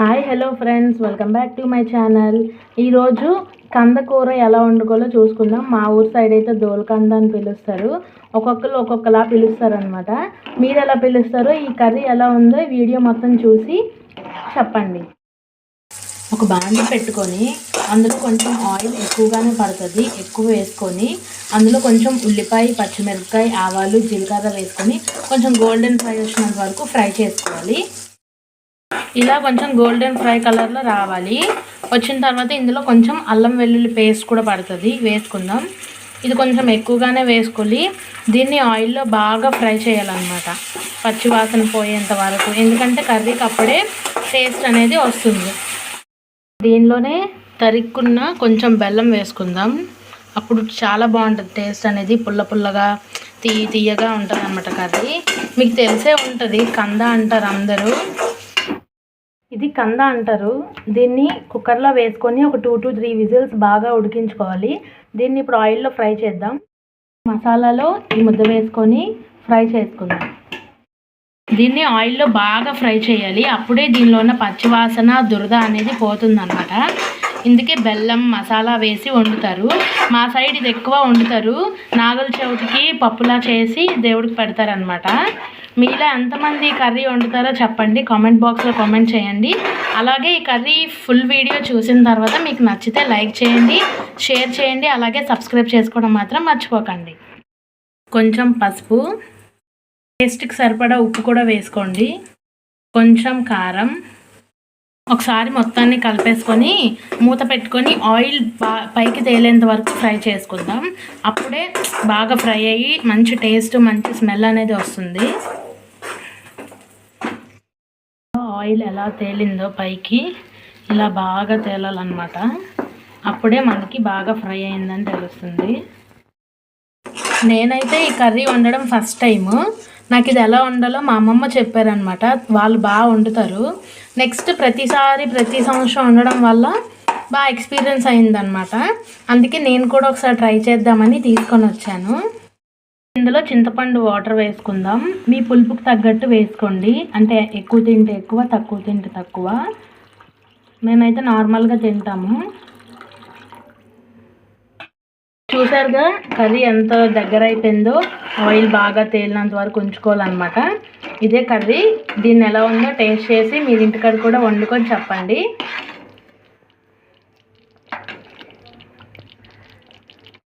Hi hello friends, welcome back to my channel. ఈరోజు కందకూర ఎలా వండుకోవాలో చూసుకుందాం. మా ఊరు సైడ్ అయితే దోలకంద అని పిలుస్తారు. ఒక్కొక్కరు ఒక్కొక్కలా పిలుస్తారనమాట. మీరు ఎలా పిలుస్తారో, ఈ కర్రీ ఎలా ఉందో ఈ వీడియో మొత్తం చూసి చెప్పండి. ఒక బాండి పెట్టుకొని అందులో కొంచెం ఆయిల్ ఎక్కువగానే పడుతుంది, ఎక్కువ వేసుకొని అందులో కొంచెం ఉల్లిపాయ, పచ్చిమిరపకాయ, ఆవాలు, జీలకర్ర వేసుకొని కొంచెం గోల్డెన్ ఫ్రై వచ్చినంత వరకు ఫ్రై చేసుకోవాలి. ఇలా కొంచెం గోల్డెన్ ఫ్రై కలర్లో రావాలి. వచ్చిన తర్వాత ఇందులో కొంచెం అల్లం వెల్లుల్లి పేస్ట్ కూడా పడుతుంది, వేసుకుందాం. ఇది కొంచెం ఎక్కువగానే వేసుకొని దీన్ని ఆయిల్లో బాగా ఫ్రై చేయాలన్నమాట, పచ్చి వాసన పోయేంత వరకు. ఎందుకంటే కర్రీకి అప్పుడే టేస్ట్ అనేది వస్తుంది. దీనిలోనే తరుక్కున్న కొంచెం బెల్లం వేసుకుందాం. అప్పుడు చాలా బాగుంటుంది టేస్ట్ అనేది, పుల్ల పుల్లగా తీయగా ఉంటుంది అన్నమాట కర్రీ. మీకు తెలిసే ఉంటుంది, కంద అంటారు అందరూ. ఇది కంద అంటారు. దీన్ని కుక్కర్లో వేసుకొని ఒక 2 to 3 విజిల్స్ బాగా ఉడికించుకోవాలి. దీన్ని ఇప్పుడు ఆయిల్లో ఫ్రై చేద్దాం. మసాలాలో ఈ ముద్ద వేసుకొని ఫ్రై చేసుకుందాం. దీన్ని ఆయిల్లో బాగా ఫ్రై చేయాలి, అప్పుడే దీనిలో ఉన్న పచ్చివాసన, దురద అనేది పోతుందన్నమాట. ఇందుకే బెల్లం, మసాలా వేసి వండుతారు. మా సైడ్ ఇది ఎక్కువ వండుతారు. నాగుల చవితికి పప్పులా చేసి దేవుడికి పెడతారనమాట. మీలో ఎంతమంది కర్రీ వండుతారో చెప్పండి, కామెంట్ బాక్స్లో కామెంట్ చేయండి. అలాగే ఈ కర్రీ ఫుల్ వీడియో చూసిన తర్వాత మీకు నచ్చితే లైక్ చేయండి, షేర్ చేయండి, అలాగే సబ్స్క్రైబ్ చేసుకోవడం మాత్రం మర్చిపోకండి. కొంచెం పసుపు, టేస్ట్కి సరిపడా ఉప్పు కూడా వేసుకోండి. కొంచెం కారం. ఒకసారి మొత్తాన్ని కలిపేసుకొని మూత పెట్టుకొని ఆయిల్ పైకి తేలేంత వరకు ఫ్రై చేసుకుందాం. అప్పుడే బాగా ఫ్రై అయ్యి మంచి టేస్ట్, మంచి స్మెల్ అనేది వస్తుంది. ఆయిల్ ఎలా తేలిందో పైకి ఇలా బాగా తేలాలన్నమాట. అప్పుడే మనకి బాగా ఫ్రై అయిందని తెలుస్తుంది. నేనైతే ఈ కర్రీ వండడం ఫస్ట్ టైము. నాకు ఇది ఎలా వండాలో మా అమ్మమ్మ చెప్పారనమాట. వాళ్ళు బాగా వండుతారు. నెక్స్ట్ ప్రతి సంవత్సరం వండడం వల్ల బాగా ఎక్స్పీరియన్స్ అయిందనమాట. అందుకే నేను కూడా ఒకసారి ట్రై చేద్దామని తీసుకొని వచ్చాను. ఇందులో చింతపండు వాటర్ వేసుకుందాం. మీ పులుపుకి తగ్గట్టు వేసుకోండి, అంటే ఎక్కువ తింటే ఎక్కువ, తక్కువ తింటే తక్కువ. మేమైతే నార్మల్గా తింటాము. చూసారుగా కర్రీ ఎంత దగ్గర అయిపోయిందో, ఆయిల్ బాగా తేలినంత వరకు ఉంచుకోవాలన్నమాట. ఇదే కర్రీ. దీన్ని ఎలా ఉందో టేస్ట్ చేసి మీరు ఇంటికాడ కూడా వండుకొని చెప్పండి.